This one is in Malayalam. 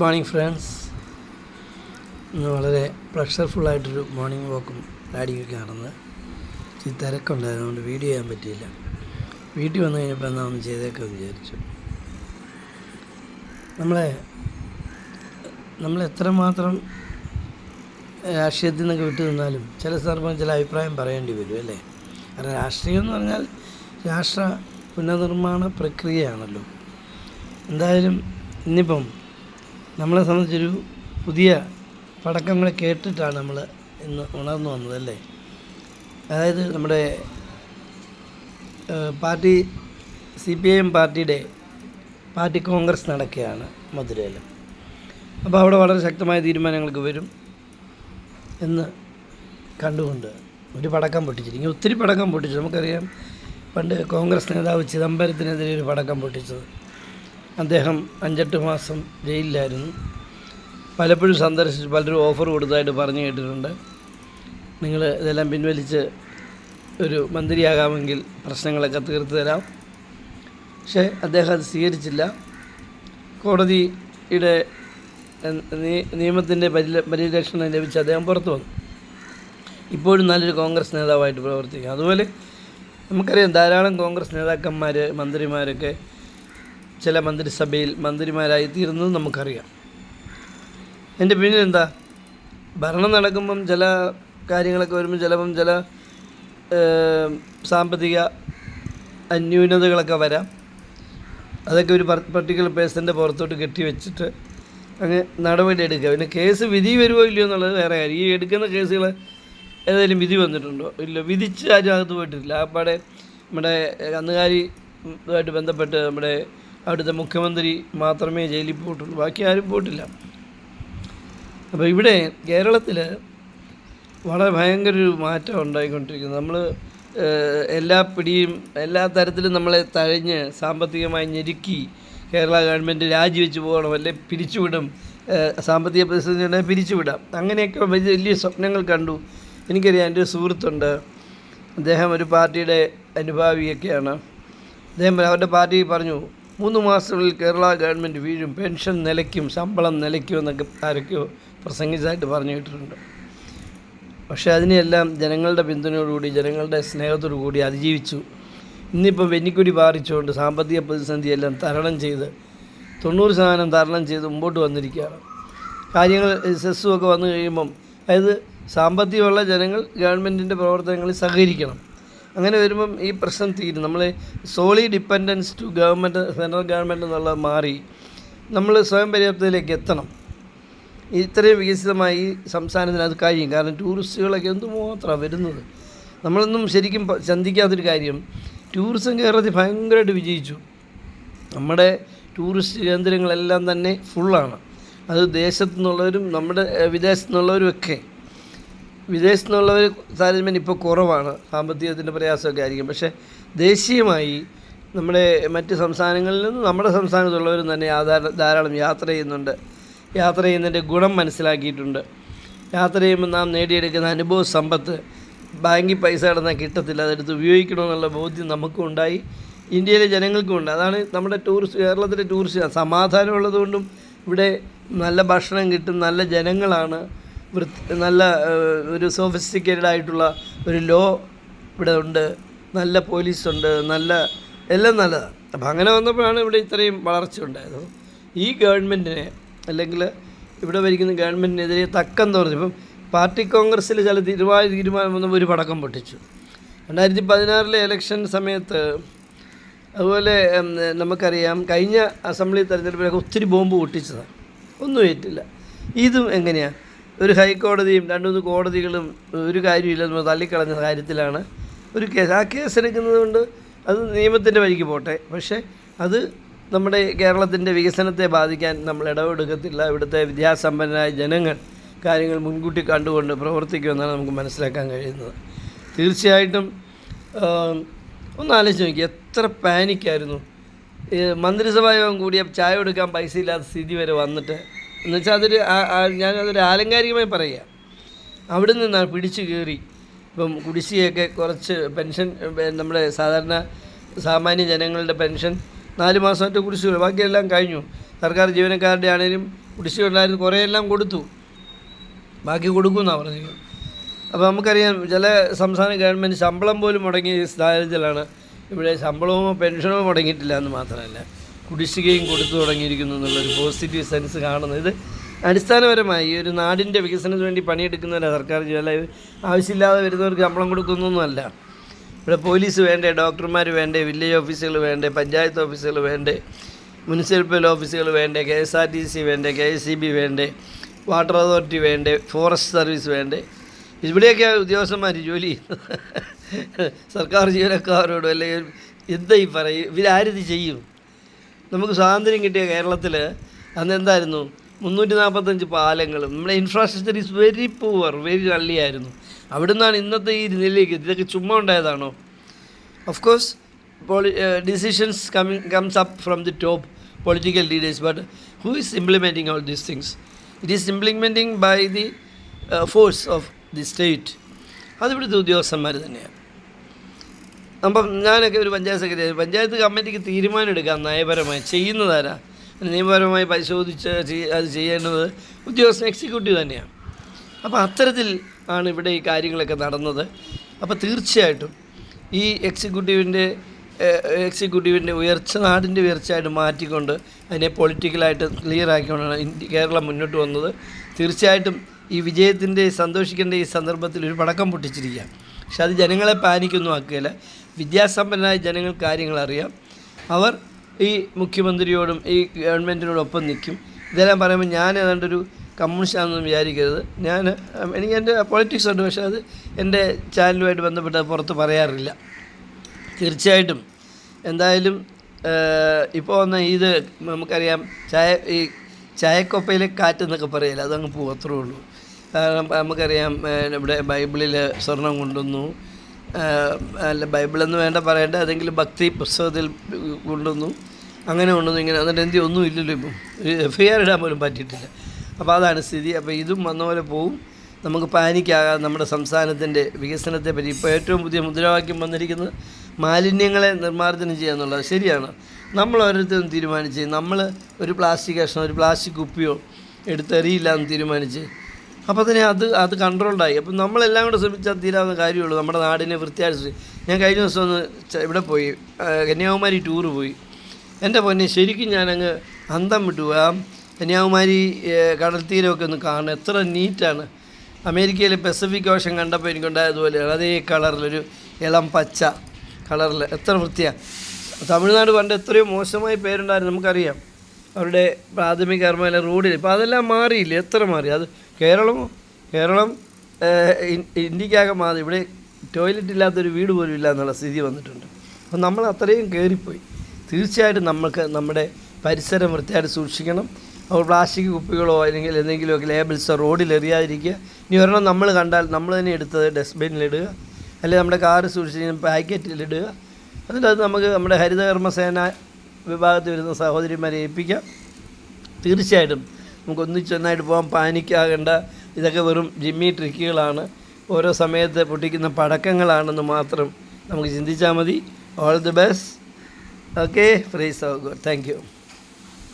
Morning friends. ഇന്ന് വളരെ പ്ലഷർഫുള്ളായിട്ടൊരു മോർണിംഗ് വാക്കും റൈഡിങ്ങൊക്കെ ആണെന്ന് തിരക്കുണ്ടായതുകൊണ്ട് വീഡിയോ ചെയ്യാൻ പറ്റിയില്ല. വീട്ടിൽ വന്നു കഴിഞ്ഞപ്പോൾ എന്നാൽ ഒന്ന് ചെയ്തേക്കാമെന്ന് വിചാരിച്ചു. നമ്മൾ എത്രമാത്രം രാഷ്ട്രീയത്തിൽ നിന്നൊക്കെ വിട്ടു നിന്നാലും ചില സന്ദർഭം ചില അഭിപ്രായം പറയേണ്ടി വരും അല്ലേ. കാരണം രാഷ്ട്രീയം എന്ന് പറഞ്ഞാൽ രാഷ്ട്ര പുനർനിർമ്മാണ പ്രക്രിയയാണല്ലോ. എന്തായാലും ഇന്നിപ്പം നമ്മളെ സംബന്ധിച്ചൊരു പുതിയ പടക്കങ്ങൾ കേട്ടിട്ടാണ് നമ്മൾ ഇന്ന് ഉണർന്നു വന്നതല്ലേ. അതായത് നമ്മുടെ പാർട്ടി CPIM പാർട്ടി കോൺഗ്രസ് നടക്കുകയാണ് മധുരയിൽ. അപ്പോൾ അവിടെ വളരെ ശക്തമായ തീരുമാനങ്ങൾക്ക് വരും എന്ന് കണ്ടുകൊണ്ട് ഒരു പടക്കം പൊട്ടിച്ചിരിക്കും. ഒത്തിരി പടക്കം പൊട്ടിച്ചു. നമുക്കറിയാം പണ്ട് കോൺഗ്രസ് നേതാവ് ചിദംബരത്തിനെതിരെ ഒരു പടക്കം പൊട്ടിച്ചത്. അദ്ദേഹം 5-8 മാസം ജയിലിലായിരുന്നു. പലപ്പോഴും സന്ദർശിച്ച് പലരും ഓഫർ കൊടുത്തതായിട്ട് പറഞ്ഞു കേട്ടിട്ടുണ്ട്. നിങ്ങൾ ഇതെല്ലാം പിൻവലിച്ച് ഒരു മന്ത്രിയാകാമെങ്കിൽ പ്രശ്നങ്ങളൊക്കെ തീർത്തു തരാം. പക്ഷേ അദ്ദേഹം അത് സ്വീകരിച്ചില്ല. കോടതിയുടെ നിയമത്തിൻ്റെ പരിരക്ഷണം ലഭിച്ച് അദ്ദേഹം പുറത്തു വന്നു. ഇപ്പോഴും നല്ലൊരു കോൺഗ്രസ് നേതാവായിട്ട് പ്രവർത്തിക്കും. അതുപോലെ നമുക്കറിയാം ധാരാളം കോൺഗ്രസ് നേതാക്കന്മാർ മന്ത്രിമാരൊക്കെ ചില മന്ത്രിസഭയിൽ മന്ത്രിമാരായി തീർന്നത് നമുക്കറിയാം. എൻ്റെ പിന്നിൽ എന്താ, ഭരണം നടക്കുമ്പം ചില കാര്യങ്ങളൊക്കെ വരുമ്പോൾ ചില സാമ്പത്തിക അന്യൂനതകളൊക്കെ വരാം. അതൊക്കെ ഒരു പർട്ടിക്കുലർ പേഴ്സൻ്റെ പുറത്തോട്ട് കെട്ടിവെച്ചിട്ട് അങ്ങ് നടപടി എടുക്കുക. പിന്നെ കേസ് വിധി വരുമോ ഇല്ലയോ എന്നുള്ളത് വേറെ കാര്യം. ഈ എടുക്കുന്ന കേസുകൾ ഏതെങ്കിലും വിധി വന്നിട്ടുണ്ടോ ഇല്ല, വിധിച്ച് ആരും അകത്ത് പോയിട്ടില്ല. ആപ്പാടെ നമ്മുടെ കന്നുകാലിയുമായിട്ട് ബന്ധപ്പെട്ട് നമ്മുടെ അവിടുത്തെ മുഖ്യമന്ത്രി മാത്രമേ ജയിലിൽ പോയിട്ടുള്ളൂ, ബാക്കി ആരും പോയിട്ടില്ല. അപ്പോൾ ഇവിടെ കേരളത്തിൽ വളരെ ഭയങ്കര ഒരു മാറ്റം ഉണ്ടായിക്കൊണ്ടിരിക്കുന്നത്. നമ്മൾ എല്ലാ പിടിയും എല്ലാ തരത്തിലും നമ്മളെ തഴഞ്ഞ് സാമ്പത്തികമായി ഞെരുക്കി കേരള ഗവൺമെൻറ് രാജിവെച്ച് പോകണം, അല്ലെ പിരിച്ചുവിടും, സാമ്പത്തിക പ്രതിസന്ധി ഉണ്ടെങ്കിൽ പിരിച്ചുവിടാം, അങ്ങനെയൊക്കെ വലിയ സ്വപ്നങ്ങൾ കണ്ടു. എനിക്കറിയാം, എൻ്റെ ഒരു സുഹൃത്തുണ്ട്, അദ്ദേഹം ഒരു പാർട്ടിയുടെ അനുഭാവിയൊക്കെയാണ്. അദ്ദേഹം അവരുടെ പാർട്ടി പറഞ്ഞു 3 മാസത്തിനുള്ളിൽ കേരള ഗവൺമെൻറ് വീഴും, പെൻഷൻ നിലയ്ക്കും, ശമ്പളം നിലയ്ക്കും എന്നൊക്കെ ആരൊക്കെയോ പ്രസംഗിച്ചായിട്ട് പറഞ്ഞു കേട്ടിട്ടുണ്ട്. പക്ഷേ അതിനെല്ലാം ജനങ്ങളുടെ പിന്തുണയോടുകൂടി ജനങ്ങളുടെ സ്നേഹത്തോടു കൂടി അതിജീവിച്ചു. ഇന്നിപ്പം വെന്നിക്കുടി പാറിച്ചുകൊണ്ട് സാമ്പത്തിക പ്രതിസന്ധിയെല്ലാം തരണം ചെയ്ത് 90% തരണം ചെയ്ത് മുമ്പോട്ട് വന്നിരിക്കുകയാണ്. കാര്യങ്ങൾ സെസ്സുമൊക്കെ വന്നു കഴിയുമ്പം അതായത് സാമ്പത്തികമുള്ള ജനങ്ങൾ ഗവൺമെൻറ്റിൻ്റെ പ്രവർത്തനങ്ങളിൽ സഹകരിക്കണം. അങ്ങനെ വരുമ്പം ഈ പ്രശ്നം തീരും. നമ്മൾ solely dependence to government, central government എന്നുള്ളത് മാറി നമ്മൾ സ്വയം പര്യാപ്തതയിലേക്ക് എത്തണം. ഇത്രയും വികസിതമായി സംസ്ഥാനത്തിന് അത് കഴിയും. കാരണം ടൂറിസ്റ്റുകളൊക്കെ എന്തുമാത്രമാണ് വരുന്നത്. നമ്മളൊന്നും ശരിക്കും ചിന്തിക്കാത്തൊരു കാര്യം, ടൂറിസം കേരളത്തിൽ ഭയങ്കരമായിട്ട് വിജയിച്ചു. നമ്മുടെ ടൂറിസ്റ്റ് കേന്ദ്രങ്ങളെല്ലാം തന്നെ ഫുള്ളാണ്. അത് ദേശത്തു നിന്നുള്ളവരും നമ്മുടെ വിദേശത്തു നിന്നുള്ളവരും ഒക്കെ. വിദേശത്തു നിന്നുള്ളവർ താരതമ്യം ഇപ്പോൾ കുറവാണ്, സാമ്പത്തികത്തിൻ്റെ പ്രയാസമൊക്കെ ആയിരിക്കും. പക്ഷേ ദേശീയമായി നമ്മുടെ മറ്റ് സംസ്ഥാനങ്ങളിൽ നിന്നും നമ്മുടെ സംസ്ഥാനത്തുള്ളവരും തന്നെ ധാരാളം യാത്ര ചെയ്യുന്നുണ്ട്. യാത്ര ചെയ്യുന്നതിൻ്റെ ഗുണം മനസ്സിലാക്കിയിട്ടുണ്ട്. യാത്ര ചെയ്യുമ്പോൾ നാം നേടിയെടുക്കുന്ന അനുഭവ സമ്പത്ത് ബാങ്കിൽ പൈസ കിടന്നാൽ കിട്ടത്തില്ല, അതെടുത്ത് ഉപയോഗിക്കണമെന്നുള്ള ബോധ്യം നമുക്കും ഉണ്ടായി, ഇന്ത്യയിലെ ജനങ്ങൾക്കും ഉണ്ട്. അതാണ് നമ്മുടെ കേരളത്തിലെ ടൂറിസ്റ്റ് സമാധാനമുള്ളതുകൊണ്ടും ഇവിടെ നല്ല ഭക്ഷണം കിട്ടും, നല്ല ജനങ്ങളാണ്, നല്ല ഒരു സോഫിസ്റ്റിക്കേറ്റഡ് ആയിട്ടുള്ള ഒരു ലോ ഇവിടെ ഉണ്ട്, നല്ല പോലീസുണ്ട്, എല്ലാം നല്ലതാണ്. അപ്പം അങ്ങനെ വന്നപ്പോഴാണ് ഇവിടെ ഇത്രയും വളർച്ച ഉണ്ടായത്. ഈ ഗവൺമെൻറ്റിനെ അല്ലെങ്കിൽ ഇവിടെ ഭരിക്കുന്ന ഗവൺമെൻറ്റിനെതിരെ തക്കം തോന്നി. ഇപ്പം പാർട്ടി കോൺഗ്രസ്സിൽ ചില തീരുമാനം വന്നപ്പോൾ ഒരു പടക്കം പൊട്ടിച്ചു. 2016 ഇലക്ഷൻ സമയത്ത് അതുപോലെ നമുക്കറിയാം കഴിഞ്ഞ അസംബ്ലി തെരഞ്ഞെടുപ്പിലൊക്കെ ഒത്തിരി ബോംബ് പൊട്ടിച്ചതാണ്, ഒന്നും ഏറ്റില്ല. ഇതും എങ്ങനെയാണ്, ഒരു ഹൈക്കോടതിയും 2-3 കോടതികളും ഒരു കാര്യമില്ലെന്ന് തള്ളിക്കളഞ്ഞ കാര്യത്തിലാണ് ഒരു കേസ്. ആ കേസ് എടുക്കുന്നത് കൊണ്ട് അത് നിയമത്തിൻ്റെ വഴിക്ക് പോട്ടെ, പക്ഷേ അത് നമ്മുടെ കേരളത്തിൻ്റെ വികസനത്തെ ബാധിക്കാൻ നമ്മൾ ഇടപെടുക്കത്തില്ല. ഇവിടുത്തെ വിദ്യാസമ്പന്നരായ ജനങ്ങൾ കാര്യങ്ങൾ മുൻകൂട്ടി കണ്ടുകൊണ്ട് പ്രവർത്തിക്കുമെന്നാണ് നമുക്ക് മനസ്സിലാക്കാൻ കഴിയുന്നത്. തീർച്ചയായിട്ടും ഒന്ന് ആലോചിച്ച് നോക്കി, എത്ര പാനിക്കായിരുന്നു. മന്ത്രിസഭാ യോഗം കൂടിയ ചായ കൊടുക്കാൻ പൈസ ഇല്ലാത്ത സ്ഥിതി വരെ വന്നിട്ട്, എന്നുവെച്ചാൽ ഞാനതൊരു ആലങ്കാരികമായി പറയുക. അവിടെ നിന്നാണ് പിടിച്ചു കയറി. ഇപ്പം കുടിശ്ശികയൊക്കെ കുറച്ച് പെൻഷൻ, നമ്മുടെ സാമാന്യ ജനങ്ങളുടെ പെൻഷൻ 4 മാസമായിട്ട് കുടിശ്ശിക, ബാക്കിയെല്ലാം കഴിഞ്ഞു. സർക്കാർ ജീവനക്കാരുടെ ആണെങ്കിലും കുടിശ്ശിക ഉണ്ടായിരുന്നു, കുറേ എല്ലാം കൊടുത്തു, ബാക്കി കൊടുക്കുമെന്നാണ് പറഞ്ഞത്. അപ്പോൾ നമുക്കറിയാം ചില സംസ്ഥാന ഗവൺമെൻറ് ശമ്പളം പോലും മുടങ്ങിയ സാഹചര്യത്തിലാണ് ഇവിടെ ശമ്പളമോ പെൻഷനോ മുടങ്ങിയിട്ടില്ല എന്ന് മാത്രമല്ല കുടിശ്ശികയും കൊടുത്തു തുടങ്ങിയിരിക്കുന്നു എന്നുള്ളൊരു പോസിറ്റീവ് സെൻസ് കാണുന്നത്. ഇത് അടിസ്ഥാനപരമായി ഈ ഒരു നാടിൻ്റെ വികസനത്തിന് വേണ്ടി പണിയെടുക്കുന്നവരെ സർക്കാർ ചില ആവശ്യമില്ലാതെ വരുന്നവർക്ക് ശമ്പളം കൊടുക്കുന്നൊന്നുമല്ല. ഇവിടെ പോലീസ് വേണ്ടേ, ഡോക്ടർമാർ വേണ്ടേ, വില്ലേജ് ഓഫീസുകൾ വേണ്ടേ, പഞ്ചായത്ത് ഓഫീസുകൾ വേണ്ടേ, മുനിസിപ്പൽ ഓഫീസുകൾ വേണ്ടേ, KSRTC വേണ്ടേ, KSEB വേണ്ടേ, വാട്ടർ അതോറിറ്റി വേണ്ടേ, ഫോറസ്റ്റ് സർവീസ് വേണ്ടേ. ഇവിടെയൊക്കെ ഉദ്യോഗസ്ഥന്മാർ ജോലി ചെയ്യുന്നത് സർക്കാർ ജീവനക്കാരോടും അല്ലെങ്കിൽ എന്തായി പറയും, ഇവരാരിത് ചെയ്യും? നമുക്ക് സ്വാതന്ത്ര്യം കിട്ടിയ കേരളത്തിൽ അന്ന് എന്തായിരുന്നു, 345 പാലങ്ങളും നമ്മുടെ infrastructure is very poor, very നല്ലിയായിരുന്നു. അവിടെ നിന്നാണ് ഇന്നത്തെ ഈ നിലയിലേക്ക്. ഇതൊക്കെ ചുമ്മാ ഉണ്ടായതാണോ? Of course decisions comes up from the top political leaders, but who is implementing all these things? It is implementing by the force of the state. അതിവിടുത്തെ ഉദ്യോഗസ്ഥന്മാർ തന്നെയാണ്. അപ്പം ഞാനൊക്കെ ഒരു പഞ്ചായത്ത് സെക്രട്ടറി, പഞ്ചായത്ത് കമ്മിറ്റിക്ക് തീരുമാനം എടുക്കാം നയപരമായി, ചെയ്യുന്നതാരാ, നിയമപരമായി പരിശോധിച്ച് അത് ചെയ്യേണ്ടത് ഉദ്യോഗസ്ഥൻ എക്സിക്യൂട്ടീവ് തന്നെയാണ്. അപ്പോൾ അത്തരത്തിൽ ആണ് ഇവിടെ ഈ കാര്യങ്ങളൊക്കെ നടന്നത്. അപ്പോൾ തീർച്ചയായിട്ടും ഈ എക്സിക്യൂട്ടീവിൻ്റെ ഉയർച്ച നാടിൻ്റെ ഉയർച്ചയായിട്ട് മാറ്റിക്കൊണ്ട് അതിനെ പൊളിറ്റിക്കലായിട്ട് ക്ലിയർ ആക്കിക്കൊണ്ടാണ് കേരളം മുന്നോട്ട് വന്നത്. തീർച്ചയായിട്ടും ഈ വിജയത്തിൻ്റെ സന്തോഷിക്കേണ്ട ഈ സന്ദർഭത്തിൽ ഒരു പടക്കം പൊട്ടിച്ചിരിക്കുക. പക്ഷെ അത് ജനങ്ങളെ പാനിക്കൊന്നും ആക്കുകയില്ല. വിദ്യാസമ്പന്നരായ ജനങ്ങൾ കാര്യങ്ങൾ അറിയാം. അവർ ഈ മുഖ്യമന്ത്രിയോടും ഈ ഗവൺമെൻറ്റിനോടൊപ്പം നിൽക്കും. ഇതെല്ലാം പറയുമ്പോൾ ഞാൻ ഏതാണ്ടൊരു കമ്മ്യൂണിസ്റ്റാണെന്ന് വിചാരിക്കരുത്. എനിക്ക് എൻ്റെ പൊളിറ്റിക്സ് ഉണ്ട്, പക്ഷേ അത് എൻ്റെ ചാനലുമായിട്ട് ബന്ധപ്പെട്ട് പുറത്ത് പറയാറില്ല. തീർച്ചയായിട്ടും എന്തായാലും ഇപ്പോൾ വന്ന ഇത് നമുക്കറിയാം, ഈ ചായക്കൊപ്പയിലെ കാറ്റെന്നൊക്കെ പറയില്ല, അതങ്ങ് പോകത്രേ ഉള്ളൂ. കാരണം നമുക്കറിയാം ഇവിടെ ബൈബിളിൽ സ്വർണം കൊണ്ടുവന്നു, അല്ല ബൈബിളെന്ന് വേണ്ട പറയേണ്ട, ഏതെങ്കിലും ഭക്തി പുസ്തകത്തിൽ കൊണ്ടുവന്നു, അങ്ങനെ കൊണ്ടുവന്നു, ഇങ്ങനെ. എന്നിട്ട് എന്തി ഒന്നും ഇല്ലല്ലോ, ഇപ്പം ഒരു FIR ഇടാൻ പോലും പറ്റിയിട്ടില്ല. അപ്പോൾ അതാണ് സ്ഥിതി. അപ്പോൾ ഇതും വന്ന പോലെ പോവും. നമുക്ക് പാനിക്കാകാം നമ്മുടെ സംസ്ഥാനത്തിൻ്റെ വികസനത്തെ പറ്റി. ഇപ്പോൾ ഏറ്റവും പുതിയ മുദ്രാവാക്യം വന്നിരിക്കുന്നത് മാലിന്യങ്ങളെ നിർമ്മാർജ്ജനം ചെയ്യുക എന്നുള്ളത്. ശരിയാണ്, നമ്മൾ ഓരോരുത്തരും തീരുമാനിച്ച്, നമ്മൾ ഒരു പ്ലാസ്റ്റിക് കഷ്ണം, ഒരു പ്ലാസ്റ്റിക് കുപ്പിയോ എടുത്തെറിയില്ല എന്ന് തീരുമാനിച്ച്, അപ്പോൾ തന്നെ അത് കൺട്രോൾഡായി. അപ്പം നമ്മളെല്ലാം കൂടെ ശ്രമിച്ചാൽ തീരാവുന്ന കാര്യമുള്ളൂ നമ്മുടെ നാടിനെ വൃത്തിയായിട്ട്. ഞാൻ കഴിഞ്ഞ ദിവസം ഒന്ന് ഇവിടെ പോയി, കന്യാകുമാരി ടൂറ് പോയി. എൻ്റെ പൊന്നെ, ശരിക്കും ഞാനങ്ങ് അന്തം വിട്ടു. ആ കന്യാകുമാരി കടൽ തീരമൊക്കെ ഒന്ന് കാണണം, എത്ര നീറ്റാണ്. അമേരിക്കയിലെ പസഫിക് ഓഷൻ കണ്ടപ്പോൾ എനിക്കുണ്ടായതുപോലെയാണ്, അതേ കളറിലൊരു ഇളം പച്ച കളറിൽ, എത്ര വൃത്തിയാണ്. തമിഴ്നാട് പണ്ട് എത്രയോ മോശമായി പേരുണ്ടായിരുന്നു നമുക്കറിയാം, അവരുടെ പ്രാഥമിക കർമ്മ റോഡിൽ. ഇപ്പോൾ അതെല്ലാം മാറിയില്ലേ, എത്ര മാറി. അത് കേരളം ഇന്ത്യക്കാകെ മാറി. ഇവിടെ ടോയ്ലറ്റ് ഇല്ലാത്തൊരു വീട് പോലും ഇല്ല എന്നുള്ള സ്ഥിതി വന്നിട്ടുണ്ട്. അപ്പോൾ നമ്മൾ അത്രയും കയറിപ്പോയി. തീർച്ചയായിട്ടും നമുക്ക് നമ്മുടെ പരിസരം വൃത്തിയായിട്ട് സൂക്ഷിക്കണം. അപ്പോൾ പ്ലാസ്റ്റിക് കുപ്പികളോ അല്ലെങ്കിൽ എന്തെങ്കിലുമൊക്കെ ലേബിൾസോ റോഡിൽ എറിയാതിരിക്കുക. ഇനി ഒരെണ്ണം നമ്മൾ കണ്ടാൽ നമ്മൾ തന്നെ എടുത്തത് ഡസ്റ്റ്ബിന്നിലിടുക, അല്ലെങ്കിൽ നമ്മുടെ കാറ് സൂക്ഷിച്ച് പാക്കറ്റിലിടുക. എന്നിട്ട് അത് നമുക്ക് നമ്മുടെ ഹരിതകർമ്മസേന വിഭാഗത്തിൽ വരുന്ന സഹോദരിമാരെ ഏൽപ്പിക്കാം. തീർച്ചയായിട്ടും നമുക്ക് ഒന്നിച്ചൊന്നായിട്ട് പോകാൻ പാനിക്കാകേണ്ട. ഇതൊക്കെ വെറും ജിമ്മി ട്രിക്കുകളാണ്, ഓരോ സമയത്ത് പൊട്ടിക്കുന്ന പടക്കങ്ങളാണെന്ന് മാത്രം നമുക്ക് ചിന്തിച്ചാൽ മതി. All the best. Okay, praise of God. Thank U.